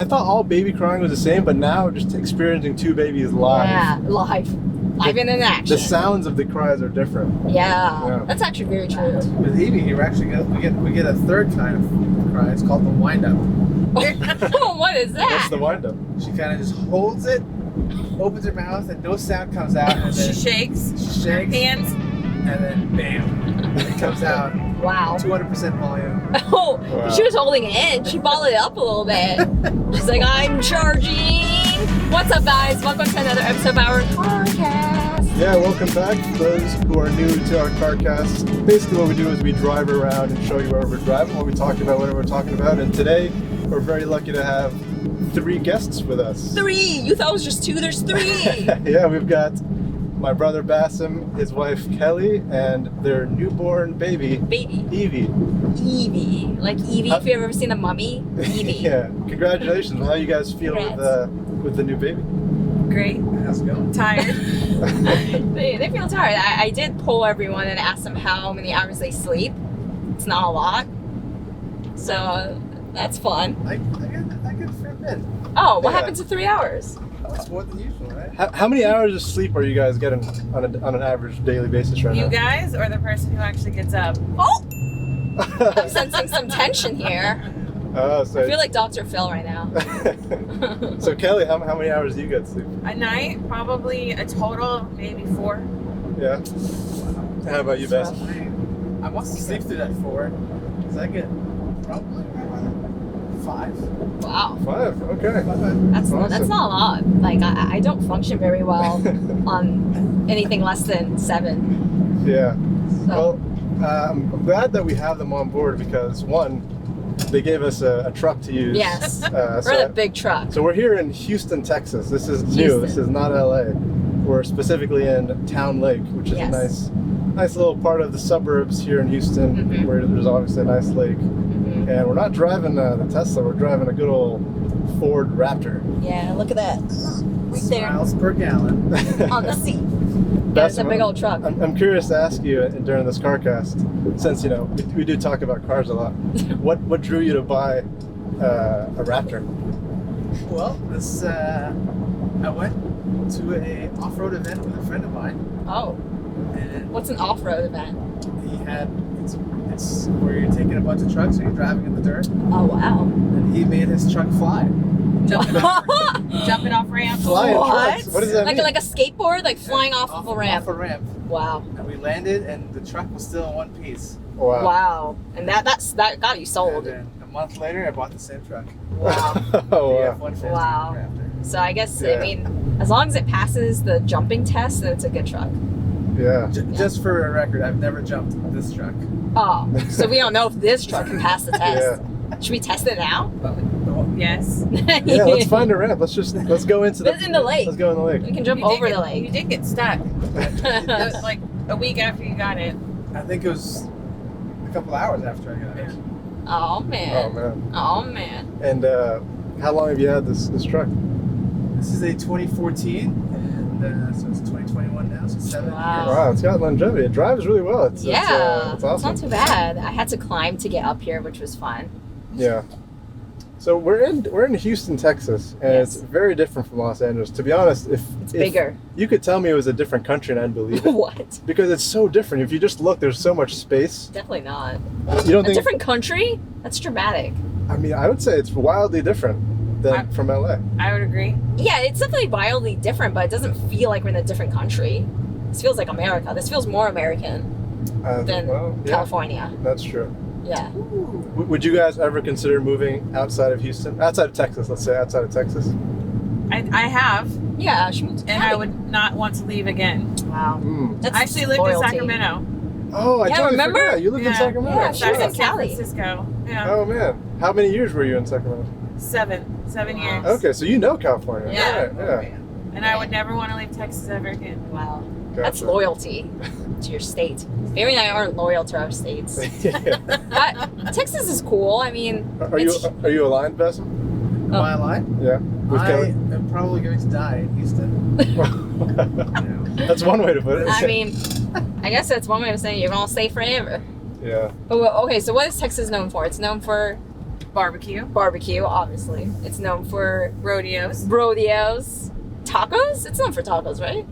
I thought all baby crying was the same, but now just experiencing two babies live. Yeah, live and in action. The sounds of the cries are different. Yeah. That's actually very true. With Evie, we get a third kind of cry. It's called the wind up. What is that? What's the wind up? She kind of just holds it, opens her mouth, and no sound comes out. And then She shakes her hands, and then bam, it comes out. Wow. 200% volume. Oh, Wow. She was holding it in. She balled it up a little bit. She's like, I'm charging. What's up, guys? Welcome to another episode of our podcast. Yeah, welcome back. For those who are new to our carcast, basically what we do is we drive around and show you where we're driving, what we talk about, whatever we're talking about. And today, we're very lucky to have 3 guests with us. 3. You thought it was just 2. There's 3. Yeah, we've got my brother Bassim, his wife Kelly, and their newborn baby, Evie. Evie. Like Evie, if you've ever seen The Mummy. Evie. Yeah, congratulations. How you guys feel with the new baby? great. How's it going? Tired. They feel tired. I did poll everyone and ask them how many hours they sleep. It's not a lot. So that's fun. I get fit in. Oh, what Yeah. happened to 3 hours? That's more than usual, right? How many hours of sleep are you guys getting on an average daily basis right You now? guys or the person who actually gets up? Oh! I'm sensing some tension here. Oh, I so feel like Dr. Phil right now. so Kelly, how many hours do you get sleep? A night, probably a total of maybe 4. Yeah. How about you, Bess? I want to sleep through that 4, because I get probably around 5. Wow. 5. Okay. That's Awesome. not a lot. Like I don't function very well on anything less than 7. Yeah. So Well, I'm glad that we have them on board because one, they gave us a truck to use. yes, So, we're in a big truck. so we're here in Houston, Texas. This is new. Houston. This is not LA. We're specifically in Town Lake, which is Yes. a nice little part of the suburbs here in Houston, Mhm. where there's obviously a nice lake. Mhm. And we're not driving the Tesla. We're driving a good old Ford Raptor. Yeah, look at that. Right there Miles per gallon. on the seat. That's a big old truck. I'm curious to ask you during this carcast, since we do talk about cars a lot. What drew you to buy a Raptor? Well, I went to a off-road event with a friend of mine, Oh, and what's an off-road event? he had it's where you're taking a bunch of trucks and you're driving in the dirt, Oh, wow. and he made his truck fly. Jumping off ramps. Flying What? trucks? What does that mean? Like a skateboard, like flying off of a ramp. Off a ramp. Wow. And we landed, and the truck was still in one piece. Wow. Wow. And that got you And sold. then a month later, I bought the same truck. Wow. Oh, The wow. F-150 Wow. Raptor. So I guess Yeah. I mean, as long as it passes the jumping test, then it's a good truck. Yeah. Just for a record, I've never jumped this truck. Oh, so we don't know if this truck can pass the test. Yeah. Should we test it now? Yes. Yeah, let's find a ramp. Let's go into Let's in the lake. Let's go in the lake. We can jump over the lake. You did get stuck. It was like a week after you got it. I think it was a couple hours after I got it. Oh Oh man. man. Oh man. And how long have you had this truck? This is a 2014, and so it's 2021 now, so 7 Wow. years. Wow, it's got longevity. It drives really well. It's Yeah. it's awesome. not too bad. I had to climb to get up here, which was fun. Yeah. So we're in Houston, Texas, and Yes. it's very different from Los Angeles. To be honest, if Bigger. you could tell me it was a different country and I'd believe it. What? Because it's so different. If you just look, there's so much space. Definitely not. You don't A think? different country? That's dramatic. I mean, I would say it's wildly different than from LA. I would agree. Yeah, it's definitely wildly different, but it doesn't feel like we're in a different country. This feels like America. This feels more American than Well, yeah, California. that's true. Yeah. Would you guys ever consider moving outside of Houston? Outside of Texas, let's say outside of Texas? I have, Yeah, she moved to and Cali. I would not want to leave again. Wow. Mm. That's I actually lived loyalty. in Sacramento. Oh, I Yeah, totally remember? forgot. You lived in Sacramento. Yeah, she was in San Cali. Francisco. Yeah. Oh man, how many years were you in Sacramento? 7 Wow. years. Okay, so you know California. Yeah. Right, yeah. And I would never want to leave Texas ever again. Wow. Gotcha. That's loyalty to your state. Barry and I aren't loyal to our states. Yeah. But Texas is cool. I mean, Are you aligned, Bassim? Am I alive? Yeah. With I Kelly? am probably going to die in Houston. That's one way to put it. I mean, I guess that's one way of saying you're gonna stay forever. Yeah. But okay, so what is Texas known for? It's known for Barbecue, obviously. It's known for Rodeos. Tacos? It's known for tacos, right?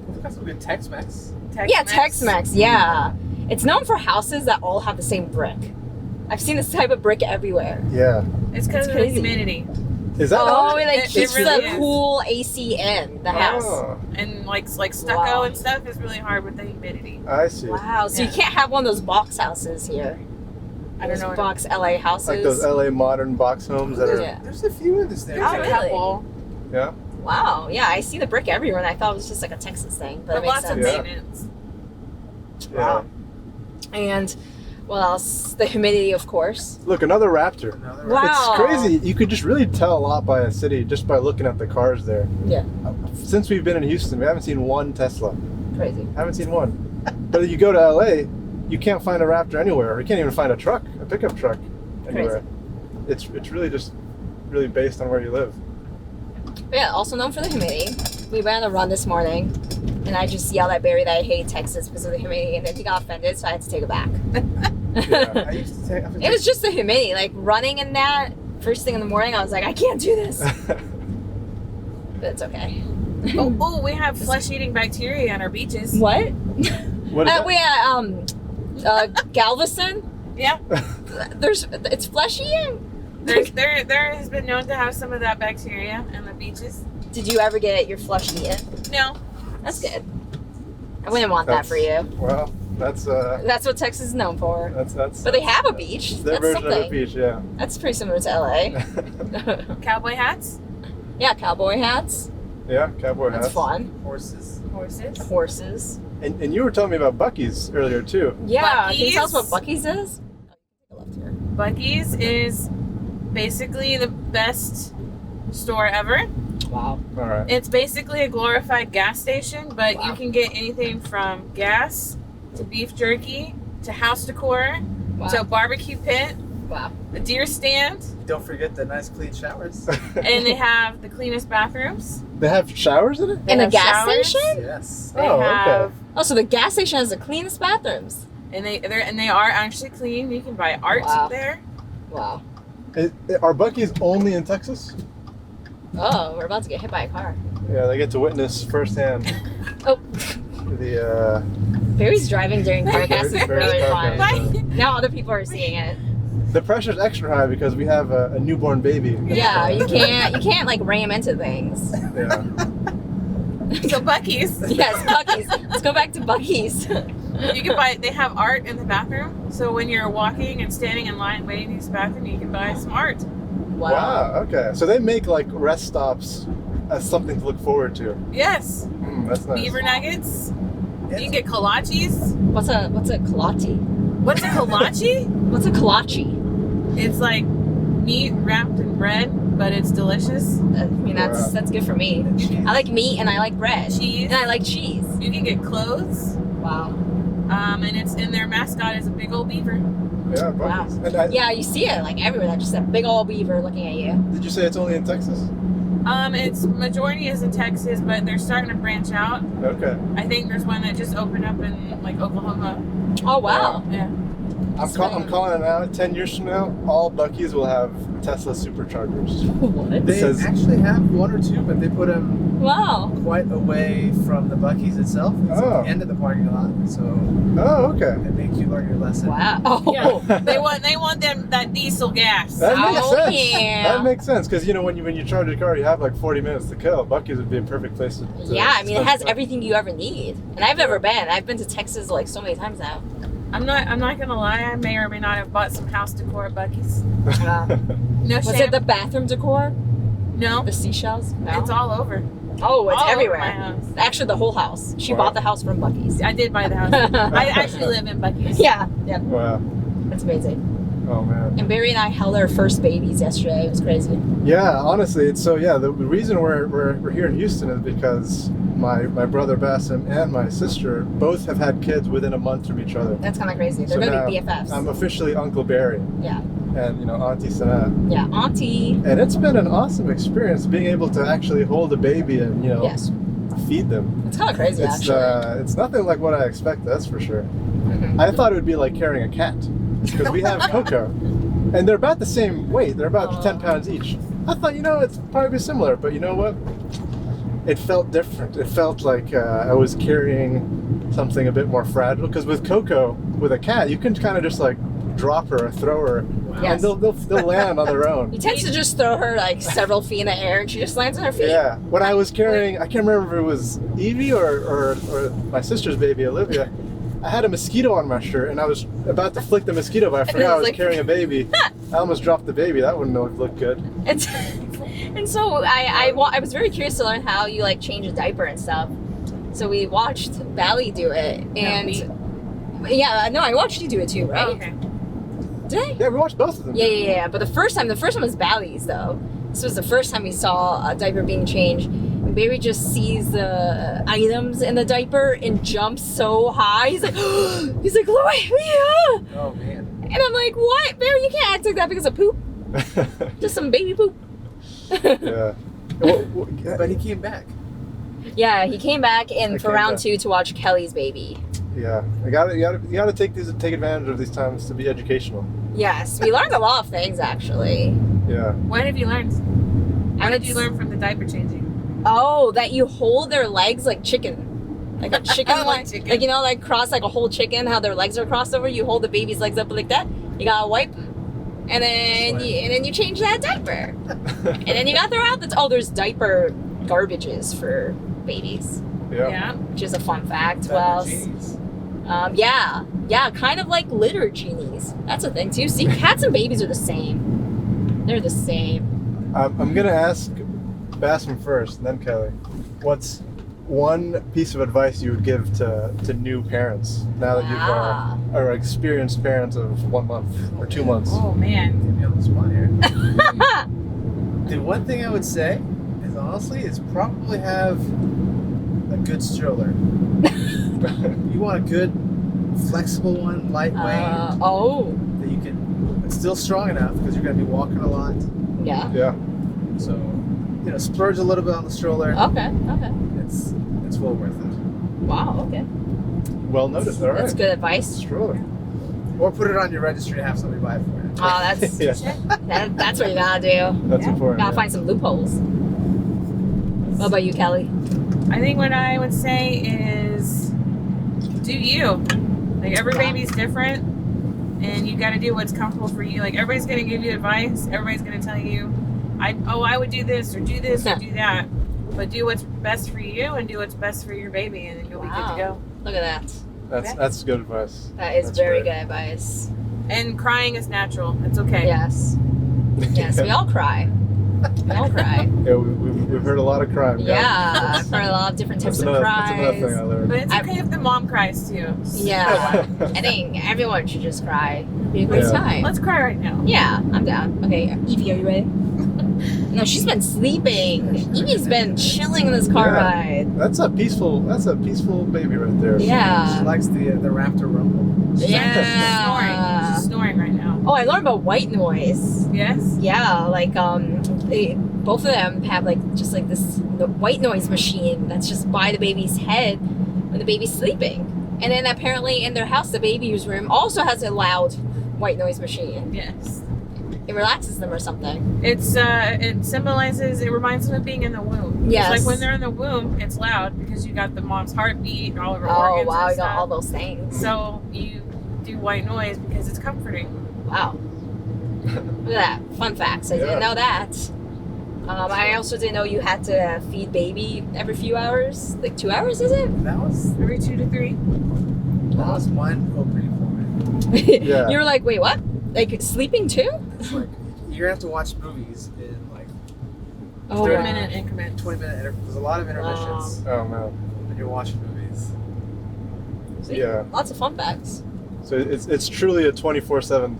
We've got some good Tex-Mex. Yeah, Tex-Mex, yeah. It's known for houses that all have the same brick. I've seen this type of brick everywhere. Yeah. It's because of the crazy. humidity. Is that Oh, it like It keeps really the is. cool AC in the house. Oh, And like stucco Wow. and stuff is really hard with the humidity. I see. Wow, so you Yeah. can't have one of those box houses here. I don't know. Those box LA houses. Like those LA modern box homes that are. Yeah. There's a few in this There's neighborhood. Oh, a really? couple, Yeah. Wow, yeah, I see the brick everywhere, and I thought it was just like a Texas thing, but it but makes lots of sense. Yeah. maintenance. Yeah. Wow. And what else? The humidity, of course. Look, another Raptor. Another Wow. It's crazy. You could just really tell a lot by a city just by looking at the cars there. Yeah, Since we've been in Houston, we haven't seen one Tesla. crazy. Haven't seen one. But you go to LA, you can't find a Raptor anywhere. Or you can't even find a truck, a pickup truck anywhere. It's really just really based on where you live. But yeah, also known for the humidity. We went on a run this morning, and I just yelled at Barry that I hate Texas because of the humidity, and then he got offended, so I had to take it back. Yeah. I used to take. It was just the humidity, like running in that first thing in the morning. I was like, I can't do this, but it's okay. Oh, we have flesh-eating bacteria on our beaches. What? What is that? We at Galveston. Yeah, It's flesh eating. there has been known to have some of that bacteria on the beaches. Did you ever get your flesh eaten? No, That's good. I wouldn't want that for you. Well, that's That's what Texas is known for. that's. But they have a beach. It's their That's version of a something. beach, yeah. That's pretty similar to LA. cowboy hats, Yeah, cowboy hats. Yeah, cowboy hats. That's fun. horses. horses. Horses. And you were telling me about Bucky's earlier too. Yeah. Can you tell us Buc-ee's? what Bucky's is? I left here. Bucky's is basically the best store ever. Wow. All right. It's basically a glorified gas station, but Wow. you can get anything from gas to beef jerky to house decor Wow. to a barbecue pit, Wow. a deer stand, Don't forget the nice clean showers. and they have the cleanest bathrooms. They have showers in it? In a have gas showers. station? Yes. They Oh, okay. have, Oh, so the gas station has the cleanest bathrooms. and they are actually clean. You can buy art Wow. there. Wow. Are Bucky's only in Texas? Oh, we're about to get hit by a car. Yeah, they get to witness firsthand Oh, the. Barry's driving during carcast is Barry's really fun. carcast. Now other people are seeing it. The pressure's extra high because we have a newborn baby. Yeah, you can't like ram into things. Yeah. So Bucky's, Yes, Bucky's. Let's go back to Bucky's. you can buy. They have art in the bathroom. So when you're walking and standing in line waiting to use the bathroom, you can buy some art. Wow. Okay. So they make like rest stops as something to look forward to. Yes, That's nice. Beaver Nuggets. You can get kolaches. What's a kolache? What's a kolache? What's a kolache? It's like meat wrapped in bread, but it's delicious. I mean, Wow. that's good for me. I like meat and I like bread. Cheese. And I like cheese. You can get clothes, Wow. and their mascot is a big old beaver. Yeah, Bucky's. And Yeah, you see it like everywhere. That's just a big old beaver looking at you. did you say it's only in Texas? Its majority is in Texas, but they're starting to branch out. Okay. I think there's one that just opened up in like Oklahoma. Oh wow. Yeah. I'm calling it out. 10 years from now, all Bucky's will have Tesla superchargers. What? They Says- actually have one or two, but they put them Wow. quite away from the Buc-ee's itself. It's Oh. at the end of the parking lot, so Oh, okay. they make you learn your lesson. Wow. Oh. Yeah. they want them that diesel gas. That makes Oh, sense. yeah. That makes sense because when you charge your car, you have like 40 minutes to kill. Bucky's would be a perfect place to. Yeah, I mean, it spend has time. everything you ever need. And I've never been. I've been to Texas like so many times now. I'm not gonna lie. I may or may not have bought some house decor at Bucky's. Wow. No Was shame. it the bathroom decor? No, The seashells? No. it's all over. Oh, it's all over everywhere. my house. Actually, the whole house. She Wow. bought the house from Bucky's. I did buy the house. I actually live in Bucky's. Yeah. Yep. Wow. That's amazing. Oh man. And Barry and I held our first babies yesterday. It was crazy. Yeah, honestly, it's so. Yeah, the reason we're here in Houston is because my brother Bassim and my sister both have had kids within a month from each other. That's kind of crazy. They're So going to be now BFFs. I'm officially Uncle Barry Yeah. and Auntie Sanaa. Yeah. Auntie. And it's been an awesome experience being able to actually hold a baby and Yes. feed them. It's kind of crazy, It's actually. it's nothing like what I expected, that's for sure. Mhm. I thought it would be like carrying a cat because we have Coco, And they're about the same weight. They're about Oh. 10 pounds each. I thought, it's probably similar, but you know what? It felt different. It felt like I was carrying something a bit more fragile. Because with Coco, with a cat, you can kind of just like drop her or throw her, Yes. and they'll land on their own. You tend to just throw her like several feet in the air and she just lands on her feet. Yeah. When I was carrying, I can't remember if it was Evie or my sister's baby, Olivia. I had a mosquito on my shirt, and I was about to flick the mosquito, but I forgot I was carrying a baby. I almost dropped the baby. That wouldn't have looked good. And so I was very curious to learn how you like change a diaper and stuff. So we watched Valley do it, and I watched you do it too, right? Oh, okay. Did I? Yeah, we watched both of them. Yeah. But the first one was Valley's though. This was the first time we saw a diaper being changed. And Barry just sees the items in the diaper and jumps so high. He's like, Chloe, yeah. Oh man. And I'm like, what? Barry, you can't act like that because of poop. Just some baby poop. Yeah. But he came back. Yeah, he came back I for came round back. 2 to watch Kelly's baby. Yeah, you gotta take advantage of these times to be educational. Yes, we learned a lot of things actually. Yeah. What have you learned? What did you learn from the diaper changing? Oh, that you hold their legs like chicken. Like a chicken, Like chicken. like like cross like a whole chicken. How their legs are crossed over. You hold the baby's legs up like that. You gotta wipe, and then you change that diaper, and then you gotta throw out there's diaper garbages for babies, Yeah. which is a fun fact. Diaper Well, genies. yeah, kind of like litter genies. That's a thing too. See, cats and babies are the same. They're the same. I'm gonna ask Bassim first, and then Kelly. What's one piece of advice you would give to new parents now that Wow. you've are experienced parents of 1 month or 2 months? Oh man. Get me on the spot here. The one thing I would say is honestly probably have a good stroller. You want a good, flexible one, lightweight, that you can. It's still strong enough because you're going to be walking a lot. Yeah. Yeah. So, splurge a little bit on the stroller. Okay. It's well worth it. Wow. Okay. Well noticed. All right. That's good advice. Stroller. Or put it on your registry and have somebody buy it for you. Oh, that's Yeah. that's what you gotta do. That's important. Gotta yeah. find some loopholes. What about you, Kelly? I think what I would say is do you. Like every baby's different and you gotta do what's comfortable for you. Like everybody's gonna give you advice, everybody's gonna tell you I would do this or do this or do that. But do what's best for you and do what's best for your baby and then you'll be good to go. Look at that. That's good advice. That is That's very great. good advice. And crying is natural. It's okay. Yes. Yes, we all cry. We all cry. Yeah, we've heard a lot of crime. Yeah, I've heard a lot of different types That's of another thing I cries. learned. But it's okay if the mom cries too. Yeah, I think everyone should just cry. It'd be a great Yeah. time. Let's cry right now. Yeah, I'm down. Okay, Evie, are you ready? No, she's been sleeping. Evie's been chilling in this car Yeah. ride. That's a peaceful baby right there. She Yeah. likes the Raptor rumble. Yeah. She's snoring right now. Oh, I learned about white noise. Yes? Yeah, like both of them have the white noise machine that's just by the baby's head when the baby's sleeping. And then apparently in their house, the baby's room also has a loud white noise machine. Yes. It relaxes them or something. It reminds them of being in the womb. Yes. It's like when they're in the womb, it's loud because you got the mom's heartbeat and all of her Oh organs wow, and you got stuff. all those things. So you do white noise because it's comforting. Wow. Look at that. Fun facts. I didn't know that. I also didn't know you had to feed baby every few hours. Like 2 hours, is it? That was Every 2 to 3. one opening for me. Yeah. You were like, wait, what? Like sleeping too? It's like you're gonna have to watch movies in like Oh, 30 wow. minute increments. 20-minute intervals. There's a lot of intermissions Oh man. when you're watching movies. See? Yeah. Lots of fun facts. So it's truly a 24/7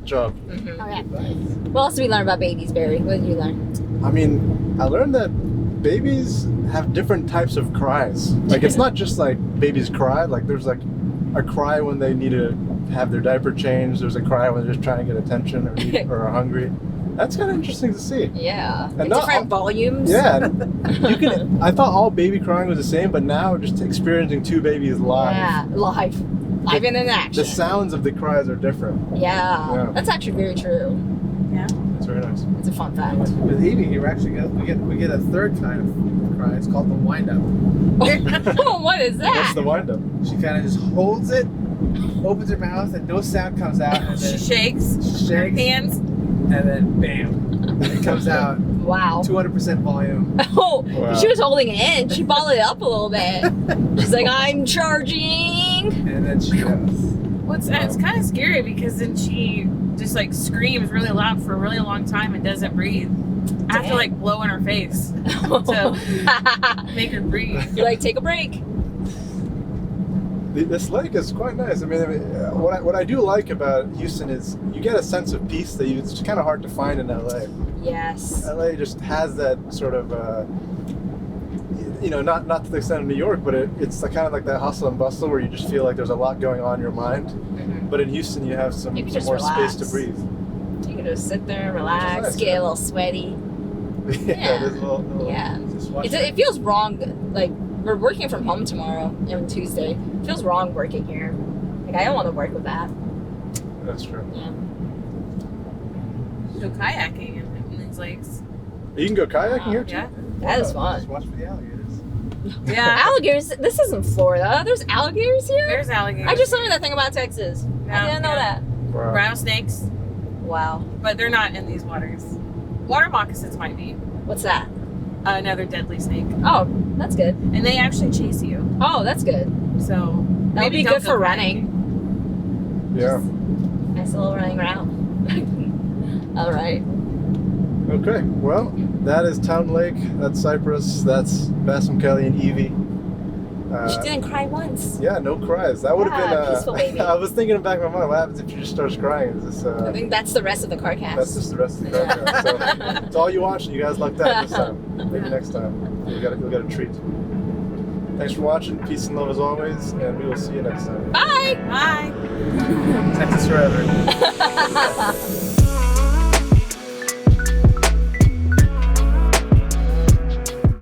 job. Mm-hmm. Okay. What else did we learn about babies, Barry? What did you learn? I mean, I learned that babies have different types of cries. Like it's not just like babies cry. Like there's like a cry when they need to have their diaper changed. There's a cry when they're just trying to get attention or eat or are hungry. That's kind of interesting to see. Yeah. And Like not different volumes. Yeah, you can. I thought all baby crying was the same, but now just experiencing two babies live. Yeah, live. Live and in action. The sounds of the cries are different. Yeah, that's actually very true. Yeah. It's very nice. It's a fun fact. With Evie, we get a third kind of cry. It's called the wind up. What is that? What's the wind up? She kind of just holds it, opens her mouth, and no sound comes out. And She then shakes. she shakes, Hands. and then bam, it comes out. Wow. 200% volume. Oh, Wow. she was holding it in. She balled it up a little bit. She's like, I'm charging. And then she goes. It's kind of scary because then she just like screams really loud for a really long time and doesn't breathe. I have to like blow in her face to make her breathe. You're like, take a break. This lake is quite nice. I mean, what I do like about Houston is you get a sense of peace that it's kind of hard to find in LA. Yes. LA just has that sort of, not to the extent of New York, but it's kind of like that hustle and bustle where you just feel like there's a lot going on in your mind. Mm-hmm. But in Houston, you have some You can just more relax. space to breathe. You can just sit there, relax, Nice, get yeah. a little sweaty. Yeah, there's a little Yeah. Just watch It feels wrong. Like, we're working from home tomorrow on Tuesday. It feels wrong working here. Like, I don't want to work with that. That's true. Yeah. Go kayaking in these lakes. You can go kayaking here too. Yeah. That is Just fun. watch for the alligators. Yeah. Alligators. This isn't Florida. There's alligators here? There's alligators. I just learned that thing about Texas. I didn't know that. Wow. Rattlesnakes, Wow. but they're not in these waters. Water moccasins might be What's that? another deadly snake, Oh, that's good. and they actually chase you. Oh, that's good. So That would maybe be don't good go for kayaking. running. Yeah. Nice little running route. All right. Okay. Well, that is Town Lake. That's Cypress. That's Bassim, Kelly, and Evie. She didn't cry once. Yeah, no cries. That would have Yeah, been. peaceful baby. I was thinking in the back of my mind, what happens if she just starts crying? Is this? I think that's the rest of the carcast. That's just the rest of the podcast. So it's all you watching. You guys lucked out this time. Maybe next time you'll get a treat. Thanks for watching. Peace and love as always, and we will see you next time. Bye. Bye. Texas forever.